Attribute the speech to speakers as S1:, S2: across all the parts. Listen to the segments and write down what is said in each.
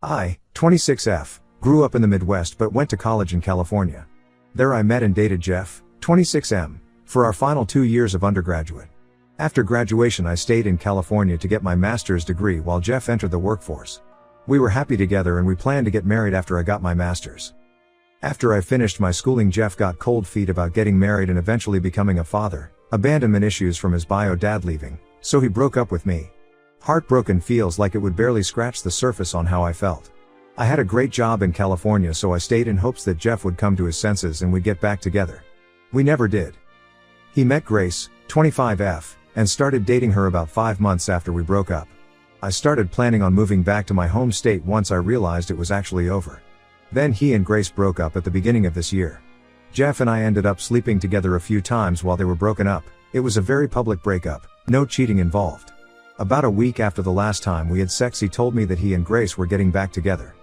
S1: I, 26F, grew up in the Midwest but went to college in California. There I met and dated Jeff, 26M, for our final 2 years of undergraduate. After graduation I stayed in California to get my master's degree while Jeff entered the workforce. We were happy together and we planned to get married after I got my master's. After I finished my schooling, Jeff got cold feet about getting married and eventually becoming a father, abandonment issues from his bio dad leaving, so he broke up with me. Heartbroken feels like it would barely scratch the surface on how I felt. I had a great job in California, so I stayed in hopes that Jeff would come to his senses and we'd get back together. We never did. He met Grace, 25F, and started dating her about 5 months after we broke up. I started planning on moving back to my home state once I realized it was actually over. Then he and Grace broke up at the beginning of this year. Jeff and I ended up sleeping together a few times while they were broken up. It was a very public breakup, no cheating involved. About a week after the last time we had sex, he told me that he and Grace were getting back together.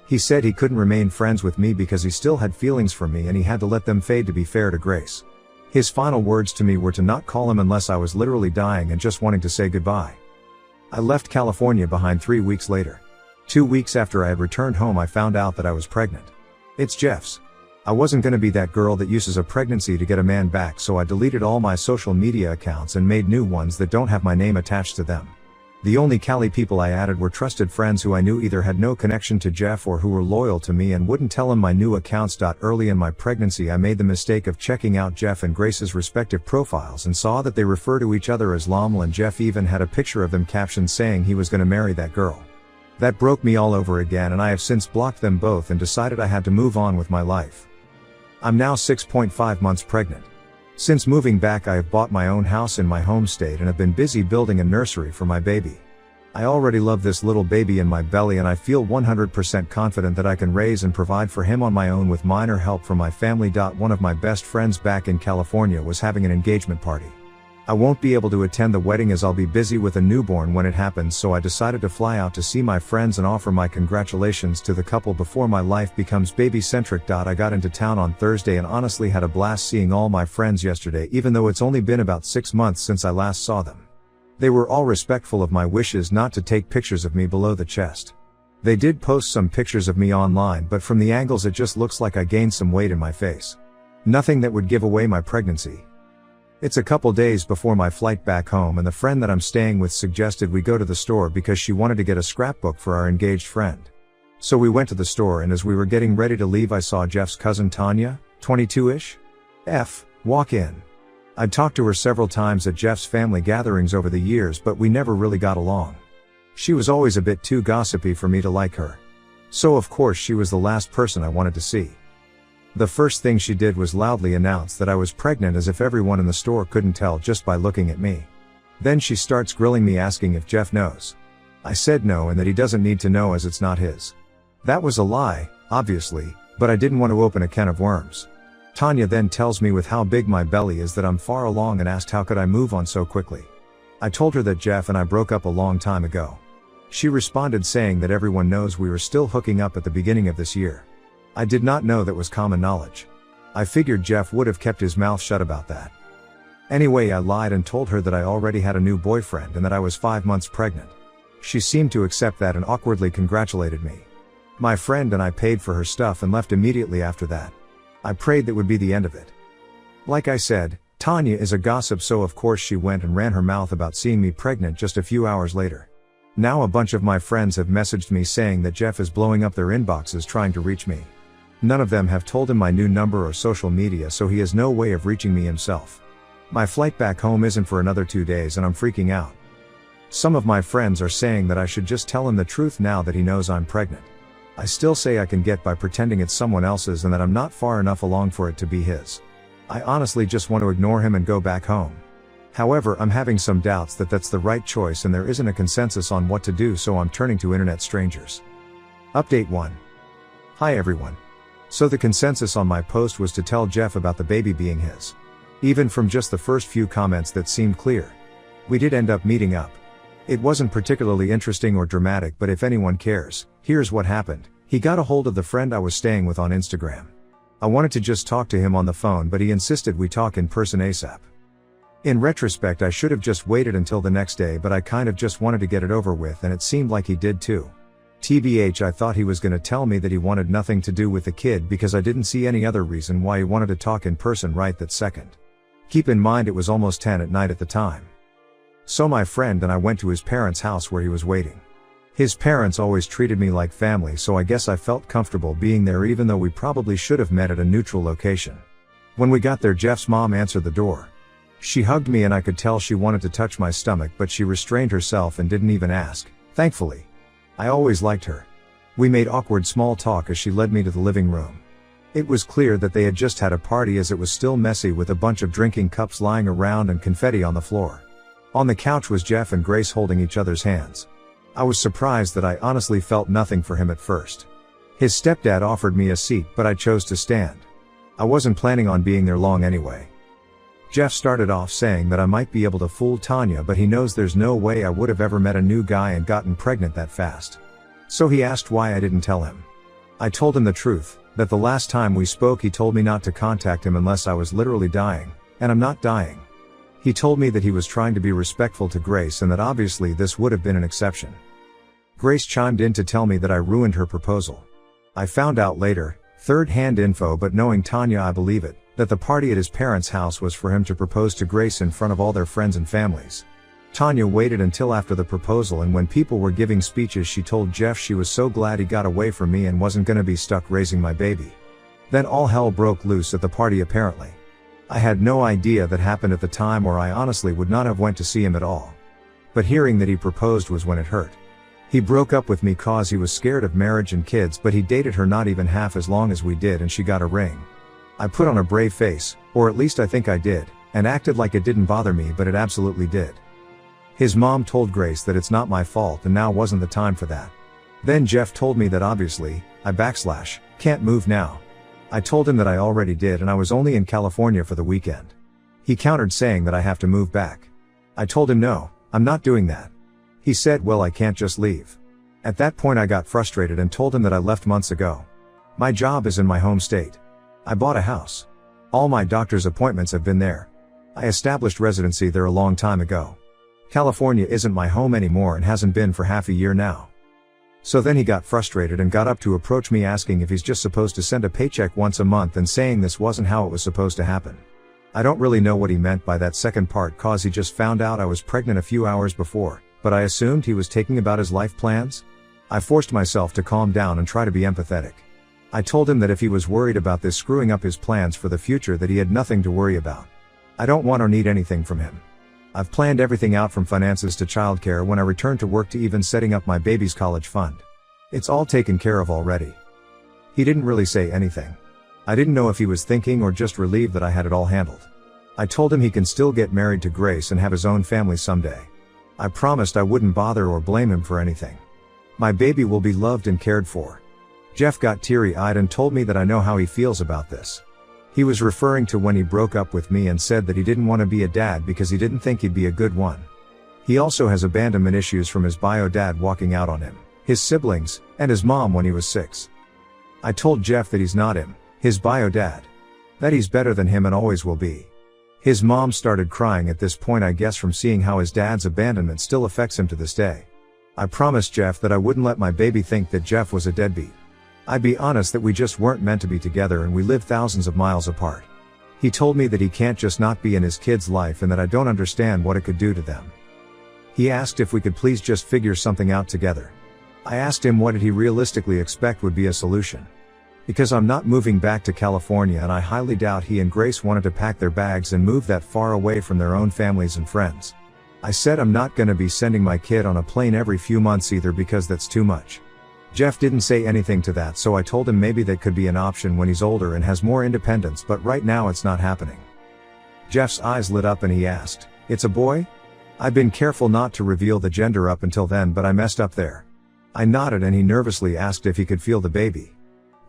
S1: He said he couldn't remain friends with me because he still had feelings for me and he had to let them fade to be fair to Grace. His final words to me were to not call him unless I was literally dying and just wanting to say goodbye. I left California behind 3 weeks later. 2 weeks after I had returned home I found out that I was pregnant. It's Jeff's. I wasn't gonna be that girl that uses a pregnancy to get a man back, so I deleted all my social media accounts and made new ones that don't have my name attached to them. The only Cali people I added were trusted friends who I knew either had no connection to Jeff or who were loyal to me and wouldn't tell him my new accounts. Early in my pregnancy I made the mistake of checking out Jeff and Grace's respective profiles and saw that they refer to each other as Lamal, and Jeff even had a picture of them captioned saying he was gonna marry that girl. That broke me all over again, and I have since blocked them both and decided I had to move on with my life. I'm now 6.5 months pregnant. Since moving back I have bought my own house in my home state and have been busy building a nursery for my baby. I already love this little baby in my belly and I feel 100% confident that I can raise and provide for him on my own with minor help from my family. One of my best friends back in California was having an engagement party. I won't be able to attend the wedding as I'll be busy with a newborn when it happens, so I decided to fly out to see my friends and offer my congratulations to the couple before my life becomes baby-centric. I got into town on Thursday and honestly had a blast seeing all my friends yesterday, even though it's only been about 6 months since I last saw them. They were all respectful of my wishes not to take pictures of me below the chest. They did post some pictures of me online, but from the angles it just looks like I gained some weight in my face. Nothing that would give away my pregnancy. It's a couple days before my flight back home and the friend that I'm staying with suggested we go to the store because she wanted to get a scrapbook for our engaged friend. So we went to the store, and as we were getting ready to leave I saw Jeff's cousin Tanya, 22-ish, walk in. I'd talked to her several times at Jeff's family gatherings over the years, but we never really got along. She was always a bit too gossipy for me to like her. So of course she was the last person I wanted to see. The first thing she did was loudly announce that I was pregnant, as if everyone in the store couldn't tell just by looking at me. Then she starts grilling me, asking if Jeff knows. I said no and that he doesn't need to know as it's not his. That was a lie, obviously, but I didn't want to open a can of worms. Tanya then tells me with how big my belly is that I'm far along and asked how could I move on so quickly. I told her that Jeff and I broke up a long time ago. She responded saying that everyone knows we were still hooking up at the beginning of this year. I did not know that was common knowledge. I figured Jeff would have kept his mouth shut about that. Anyway, I lied and told her that I already had a new boyfriend and that I was 5 months pregnant. She seemed to accept that and awkwardly congratulated me. My friend and I paid for her stuff and left immediately after that. I prayed that would be the end of it. Like I said, Tanya is a gossip, so of course she went and ran her mouth about seeing me pregnant just a few hours later. Now a bunch of my friends have messaged me saying that Jeff is blowing up their inboxes trying to reach me. None of them have told him my new number or social media, so he has no way of reaching me himself. My flight back home isn't for another 2 days and I'm freaking out. Some of my friends are saying that I should just tell him the truth now that he knows I'm pregnant. I still say I can get by pretending it's someone else's and that I'm not far enough along for it to be his. I honestly just want to ignore him and go back home. However, I'm having some doubts that that's the right choice and there isn't a consensus on what to do, so I'm turning to internet strangers. Update 1. Hi everyone. So the consensus on my post was to tell Jeff about the baby being his. Even from just the first few comments that seemed clear. We did end up meeting up. It wasn't particularly interesting or dramatic, but if anyone cares, here's what happened. He got a hold of the friend I was staying with on Instagram. I wanted to just talk to him on the phone, but he insisted we talk in person ASAP. In retrospect, I should have just waited until the next day, but I kind of just wanted to get it over with, and it seemed like he did too. TBH, I thought he was gonna tell me that he wanted nothing to do with the kid because I didn't see any other reason why he wanted to talk in person right that second. Keep in mind it was almost 10 at night at the time. So my friend and I went to his parents' house where he was waiting. His parents always treated me like family, so I guess I felt comfortable being there even though we probably should have met at a neutral location. When we got there, Jeff's mom answered the door. She hugged me and I could tell she wanted to touch my stomach, but she restrained herself and didn't even ask, thankfully. I always liked her. We made awkward small talk as she led me to the living room. It was clear that they had just had a party as it was still messy with a bunch of drinking cups lying around and confetti on the floor. On the couch was Jeff and Grace holding each other's hands. I was surprised that I honestly felt nothing for him at first. His stepdad offered me a seat, but I chose to stand. I wasn't planning on being there long anyway. Jeff started off saying that I might be able to fool Tanya, but he knows there's no way I would have ever met a new guy and gotten pregnant that fast. So he asked why I didn't tell him. I told him the truth, that the last time we spoke he told me not to contact him unless I was literally dying, and I'm not dying. He told me that he was trying to be respectful to Grace and that obviously this would have been an exception. Grace chimed in to tell me that I ruined her proposal. I found out later, third-hand info, but knowing Tanya I believe it, that the party at his parents' house was for him to propose to Grace in front of all their friends and families. Tanya waited until after the proposal, and when people were giving speeches she told Jeff she was so glad he got away from me and wasn't gonna be stuck raising my baby. Then all hell broke loose at the party apparently. I had no idea that happened at the time, or I honestly would not have went to see him at all. But hearing that he proposed was when it hurt. He broke up with me cause he was scared of marriage and kids, but he dated her not even half as long as we did and she got a ring. I put on a brave face, or at least I think I did, and acted like it didn't bother me, but it absolutely did. His mom told Grace that it's not my fault and now wasn't the time for that. Then Jeff told me that obviously, I can't move now. I told him that I already did and I was only in California for the weekend. He countered saying that I have to move back. I told him no, I'm not doing that. He said, well, I can't just leave. At that point I got frustrated and told him that I left months ago. My job is in my home state. I bought a house. All my doctor's appointments have been there. I established residency there a long time ago. California isn't my home anymore and hasn't been for half a year now. So then he got frustrated and got up to approach me asking if he's just supposed to send a paycheck once a month and saying this wasn't how it was supposed to happen. I don't really know what he meant by that second part cause he just found out I was pregnant a few hours before, but I assumed he was taking about his life plans? I forced myself to calm down and try to be empathetic. I told him that if he was worried about this screwing up his plans for the future that he had nothing to worry about. I don't want or need anything from him. I've planned everything out from finances to childcare when I return to work to even setting up my baby's college fund. It's all taken care of already. He didn't really say anything. I didn't know if he was thinking or just relieved that I had it all handled. I told him he can still get married to Grace and have his own family someday. I promised I wouldn't bother or blame him for anything. My baby will be loved and cared for. Jeff got teary-eyed and told me that I know how he feels about this. He was referring to when he broke up with me and said that he didn't want to be a dad because he didn't think he'd be a good one. He also has abandonment issues from his bio dad walking out on him, his siblings, and his mom when he was 6. I told Jeff that he's not his bio dad. That he's better than him and always will be. His mom started crying at this point, I guess from seeing how his dad's abandonment still affects him to this day. I promised Jeff that I wouldn't let my baby think that Jeff was a deadbeat. I'd be honest that we just weren't meant to be together and we live thousands of miles apart. He told me that he can't just not be in his kid's life and that I don't understand what it could do to them. He asked if we could please just figure something out together. I asked him what did he realistically expect would be a solution. Because I'm not moving back to California and I highly doubt he and Grace wanted to pack their bags and move that far away from their own families and friends. I said I'm not gonna be sending my kid on a plane every few months either because that's too much. Jeff didn't say anything to that, so I told him maybe that could be an option when he's older and has more independence, but right now it's not happening. Jeff's eyes lit up and he asked, "It's a boy?" I'd been careful not to reveal the gender up until then, but I messed up there. I nodded and he nervously asked if he could feel the baby.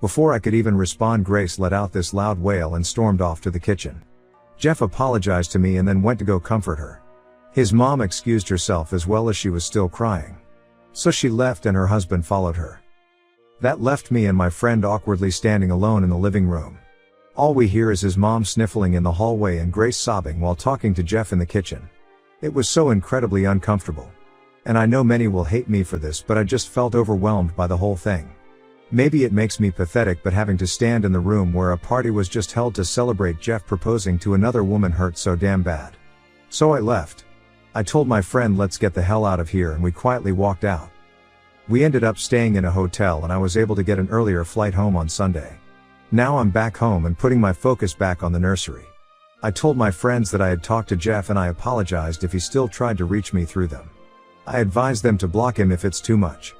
S1: Before I could even respond, Grace let out this loud wail and stormed off to the kitchen. Jeff apologized to me and then went to go comfort her. His mom excused herself as well as she was still crying. So she left and her husband followed her. That left me and my friend awkwardly standing alone in the living room. All we hear is his mom sniffling in the hallway and Grace sobbing while talking to Jeff in the kitchen. It was so incredibly uncomfortable. And I know many will hate me for this, but I just felt overwhelmed by the whole thing. Maybe it makes me pathetic, but having to stand in the room where a party was just held to celebrate Jeff proposing to another woman hurt so damn bad. So I left. I told my friend, let's get the hell out of here, and we quietly walked out. We ended up staying in a hotel and I was able to get an earlier flight home on Sunday. Now I'm back home and putting my focus back on the nursery. I told my friends that I had talked to Jeff and I apologized if he still tried to reach me through them. I advised them to block him if it's too much.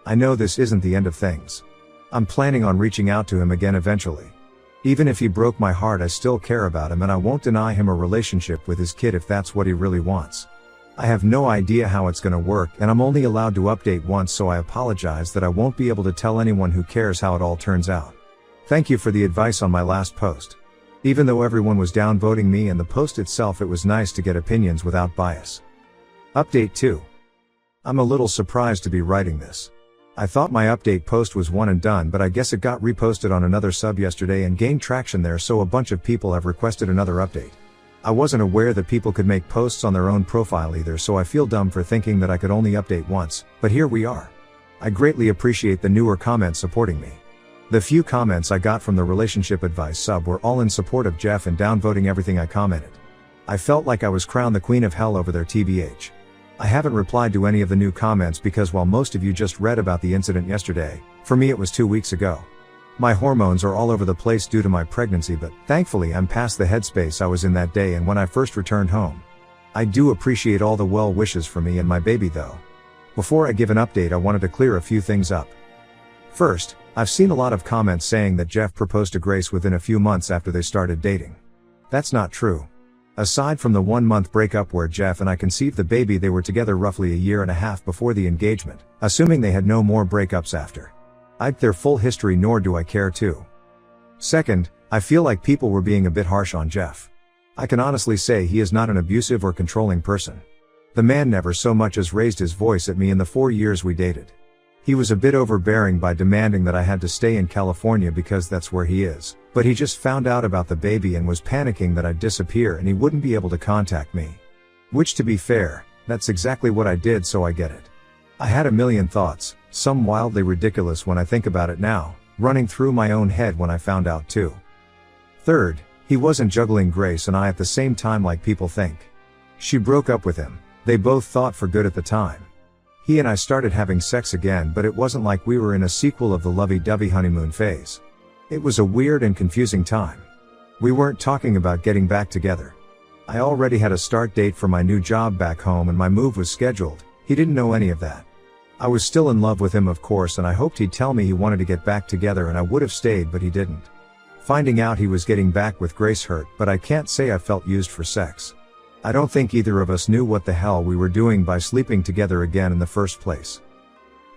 S1: I know this isn't the end of things. I'm planning on reaching out to him again eventually. Even if he broke my heart, I still care about him and I won't deny him a relationship with his kid if that's what he really wants. I have no idea how it's gonna work and I'm only allowed to update once, so I apologize that I won't be able to tell anyone who cares how it all turns out. Thank you for the advice on my last post. Even though everyone was downvoting me and the post itself, it was nice to get opinions without bias. Update 2. I'm a little surprised to be writing this. I thought my update post was one and done, but I guess it got reposted on another sub yesterday and gained traction there, so a bunch of people have requested another update. I wasn't aware that people could make posts on their own profile either, so I feel dumb for thinking that I could only update once, but here we are. I greatly appreciate the newer comments supporting me. The few comments I got from the relationship advice sub were all in support of Jeff and downvoting everything I commented. I felt like I was crowned the queen of hell over there, TBH. I haven't replied to any of the new comments because while most of you just read about the incident yesterday, for me it was 2 weeks ago. My hormones are all over the place due to my pregnancy, but thankfully I'm past the headspace I was in that day and when I first returned home. I do appreciate all the well wishes for me and my baby though. Before I give an update, I wanted to clear a few things up. First, I've seen a lot of comments saying that Jeff proposed to Grace within a few months after they started dating. That's not true. Aside from the 1-month breakup where Jeff and I conceived the baby, they were together roughly a year and a half before the engagement, assuming they had no more breakups after. I'd their full history, nor do I care to. Second, I feel like people were being a bit harsh on Jeff. I can honestly say he is not an abusive or controlling person. The man never so much as raised his voice at me in the 4 years we dated. He was a bit overbearing by demanding that I had to stay in California because that's where he is, but he just found out about the baby and was panicking that I'd disappear and he wouldn't be able to contact me. Which, to be fair, that's exactly what I did, so I get it. I had a million thoughts, some wildly ridiculous when I think about it now, running through my own head when I found out too. Third, he wasn't juggling Grace and I at the same time like people think. She broke up with him, they both thought for good at the time. He and I started having sex again, but it wasn't like we were in a sequel of the lovey-dovey honeymoon phase. It was a weird and confusing time. We weren't talking about getting back together. I already had a start date for my new job back home and my move was scheduled. He didn't know any of that. I was still in love with him, of course, and I hoped he'd tell me he wanted to get back together and I would have stayed, but he didn't. Finding out he was getting back with Grace hurt, but I can't say I felt used for sex. I don't think either of us knew what the hell we were doing by sleeping together again in the first place.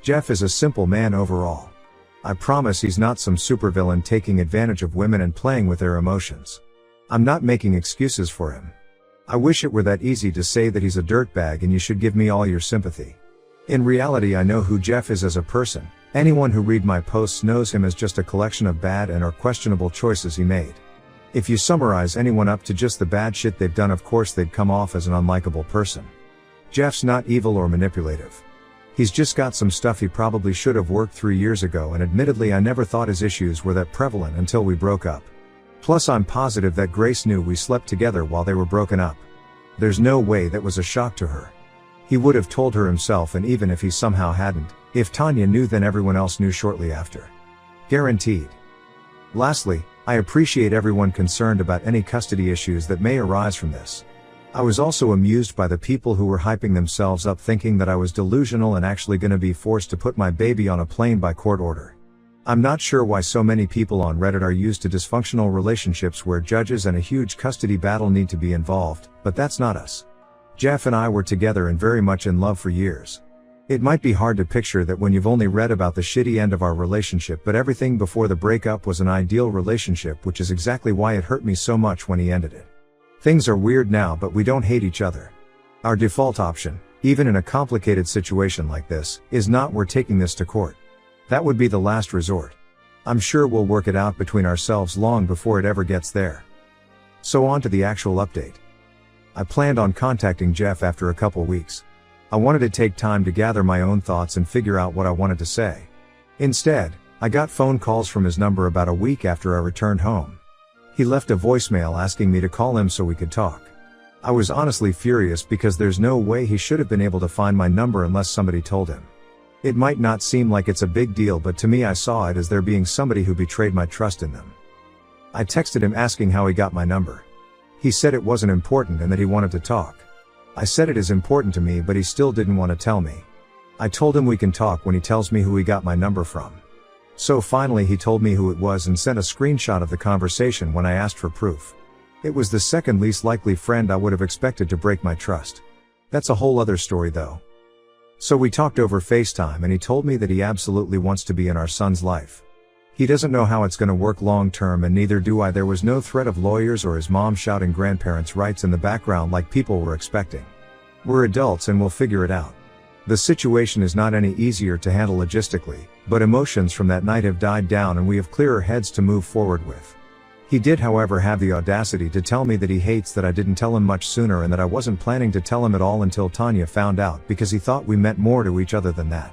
S1: Jeff is a simple man overall. I promise he's not some supervillain taking advantage of women and playing with their emotions. I'm not making excuses for him. I wish it were that easy to say that he's a dirtbag and you should give me all your sympathy. In reality, I know who Jeff is as a person. Anyone who read my posts knows him as just a collection of bad and or questionable choices he made. If you summarize anyone up to just the bad shit they've done, of course they'd come off as an unlikable person. Jeff's not evil or manipulative. He's just got some stuff he probably should have worked 3 years ago, and admittedly I never thought his issues were that prevalent until we broke up. Plus I'm positive that Grace knew we slept together while they were broken up. There's no way that was a shock to her. He would have told her himself, and even if he somehow hadn't, if Tanya knew, then everyone else knew shortly after. Guaranteed. Lastly, I appreciate everyone concerned about any custody issues that may arise from this. I was also amused by the people who were hyping themselves up thinking that I was delusional and actually gonna be forced to put my baby on a plane by court order. I'm not sure why so many people on Reddit are used to dysfunctional relationships where judges and a huge custody battle need to be involved, but that's not us. Jeff and I were together and very much in love for years. It might be hard to picture that when you've only read about the shitty end of our relationship, but everything before the breakup was an ideal relationship, which is exactly why it hurt me so much when he ended it. Things are weird now, but we don't hate each other. Our default option, even in a complicated situation like this, is not we're taking this to court. That would be the last resort. I'm sure we'll work it out between ourselves long before it ever gets there. So on to the actual update. I planned on contacting Jeff after a couple weeks. I wanted to take time to gather my own thoughts and figure out what I wanted to say. Instead, I got phone calls from his number about a week after I returned home. He left a voicemail asking me to call him so we could talk. I was honestly furious because there's no way he should have been able to find my number unless somebody told him. It might not seem like it's a big deal, but to me I saw it as there being somebody who betrayed my trust in them. I texted him asking how he got my number. He said it wasn't important and that he wanted to talk. I said it is important to me, but he still didn't want to tell me. I told him we can talk when he tells me who he got my number from. So finally he told me who it was and sent a screenshot of the conversation when I asked for proof. It was the second least likely friend I would have expected to break my trust. That's a whole other story though. So we talked over FaceTime and he told me that he absolutely wants to be in our son's life. He doesn't know how it's gonna work long term, and neither do I. There was no threat of lawyers or his mom shouting grandparents' rights in the background like people were expecting. We're adults and we'll figure it out. The situation is not any easier to handle logistically, but emotions from that night have died down and we have clearer heads to move forward with. He did, however, have the audacity to tell me that he hates that I didn't tell him much sooner and that I wasn't planning to tell him at all until Tanya found out, because he thought we meant more to each other than that.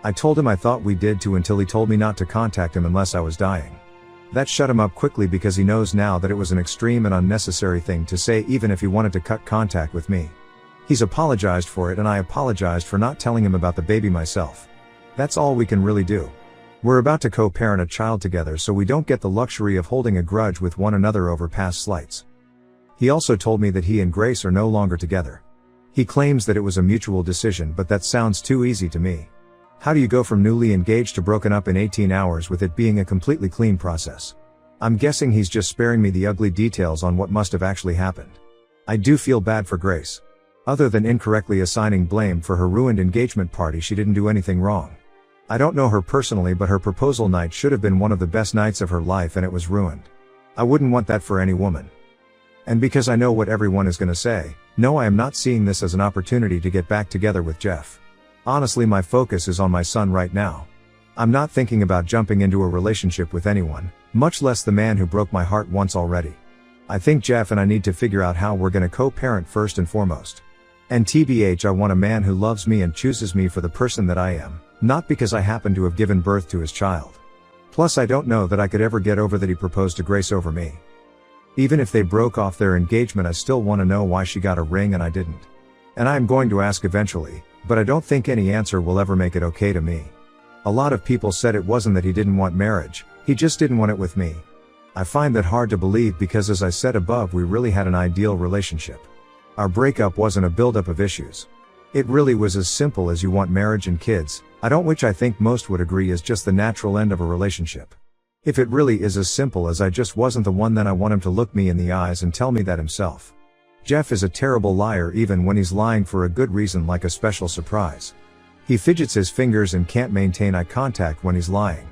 S1: I told him I thought we did too, until he told me not to contact him unless I was dying. That shut him up quickly because he knows now that it was an extreme and unnecessary thing to say, even if he wanted to cut contact with me. He's apologized for it and I apologized for not telling him about the baby myself. That's all we can really do. We're about to co-parent a child together, so we don't get the luxury of holding a grudge with one another over past slights. He also told me that he and Grace are no longer together. He claims that it was a mutual decision, but that sounds too easy to me. How do you go from newly engaged to broken up in 18 hours with it being a completely clean process? I'm guessing he's just sparing me the ugly details on what must have actually happened. I do feel bad for Grace. Other than incorrectly assigning blame for her ruined engagement party, she didn't do anything wrong. I don't know her personally, but her proposal night should have been one of the best nights of her life and it was ruined. I wouldn't want that for any woman. And because I know what everyone is gonna say, no, I am not seeing this as an opportunity to get back together with Jeff. Honestly, my focus is on my son right now. I'm not thinking about jumping into a relationship with anyone, much less the man who broke my heart once already. I think Jeff and I need to figure out how we're gonna co-parent first and foremost. And TBH, I want a man who loves me and chooses me for the person that I am, not because I happen to have given birth to his child. Plus, I don't know that I could ever get over that he proposed to Grace over me. Even if they broke off their engagement, I still want to know why she got a ring and I didn't. And I am going to ask eventually, but I don't think any answer will ever make it okay to me. A lot of people said it wasn't that he didn't want marriage, he just didn't want it with me. I find that hard to believe because, as I said above, we really had an ideal relationship. Our breakup wasn't a buildup of issues. It really was as simple as you want marriage and kids, which I think most would agree is just the natural end of a relationship. If it really is as simple as I just wasn't the one, then I want him to look me in the eyes and tell me that himself. Jeff is a terrible liar even when he's lying for a good reason, like a special surprise. He fidgets his fingers and can't maintain eye contact when he's lying.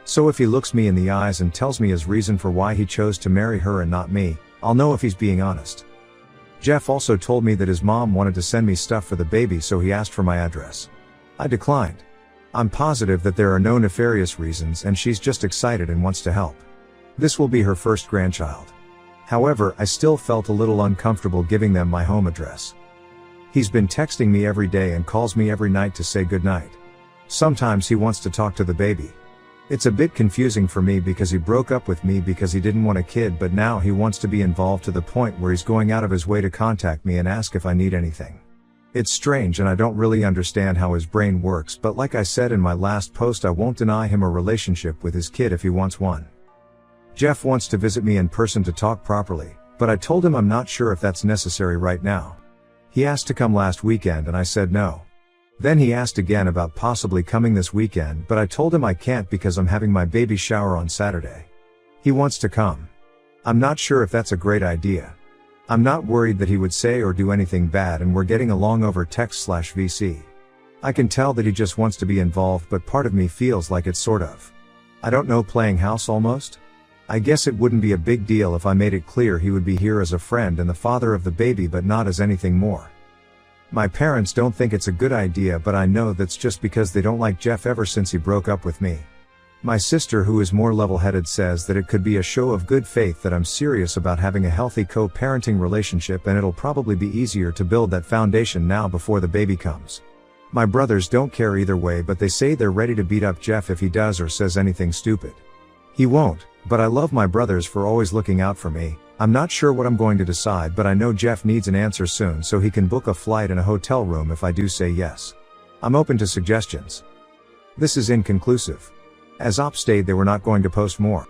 S1: So if he looks me in the eyes and tells me his reason for why he chose to marry her and not me, I'll know if he's being honest. Jeff also told me that his mom wanted to send me stuff for the baby, so he asked for my address. I declined. I'm positive that there are no nefarious reasons and she's just excited and wants to help. This will be her first grandchild. However, I still felt a little uncomfortable giving them my home address. He's been texting me every day and calls me every night to say goodnight. Sometimes he wants to talk to the baby. It's a bit confusing for me because he broke up with me because he didn't want a kid, but now he wants to be involved to the point where he's going out of his way to contact me and ask if I need anything. It's strange and I don't really understand how his brain works, but like I said in my last post, I won't deny him a relationship with his kid if he wants one. Jeff wants to visit me in person to talk properly, but I told him I'm not sure if that's necessary right now. He asked to come last weekend and I said no. Then he asked again about possibly coming this weekend, but I told him I can't because I'm having my baby shower on Saturday. He wants to come. I'm not sure if that's a great idea. I'm not worried that he would say or do anything bad, and we're getting along over text/VC. I can tell that he just wants to be involved, but part of me feels like it's sort of, I don't know, playing house almost? I guess it wouldn't be a big deal if I made it clear he would be here as a friend and the father of the baby, but not as anything more. My parents don't think it's a good idea, but I know that's just because they don't like Jeff ever since he broke up with me. My sister, who is more level-headed, says that it could be a show of good faith that I'm serious about having a healthy co-parenting relationship, and it'll probably be easier to build that foundation now before the baby comes. My brothers don't care either way, but they say they're ready to beat up Jeff if he does or says anything stupid. He won't, but I love my brothers for always looking out for me. I'm not sure what I'm going to decide, but I know Jeff needs an answer soon so he can book a flight and a hotel room if I do say yes. I'm open to suggestions. This is inconclusive. As Op stated, they were not going to post more.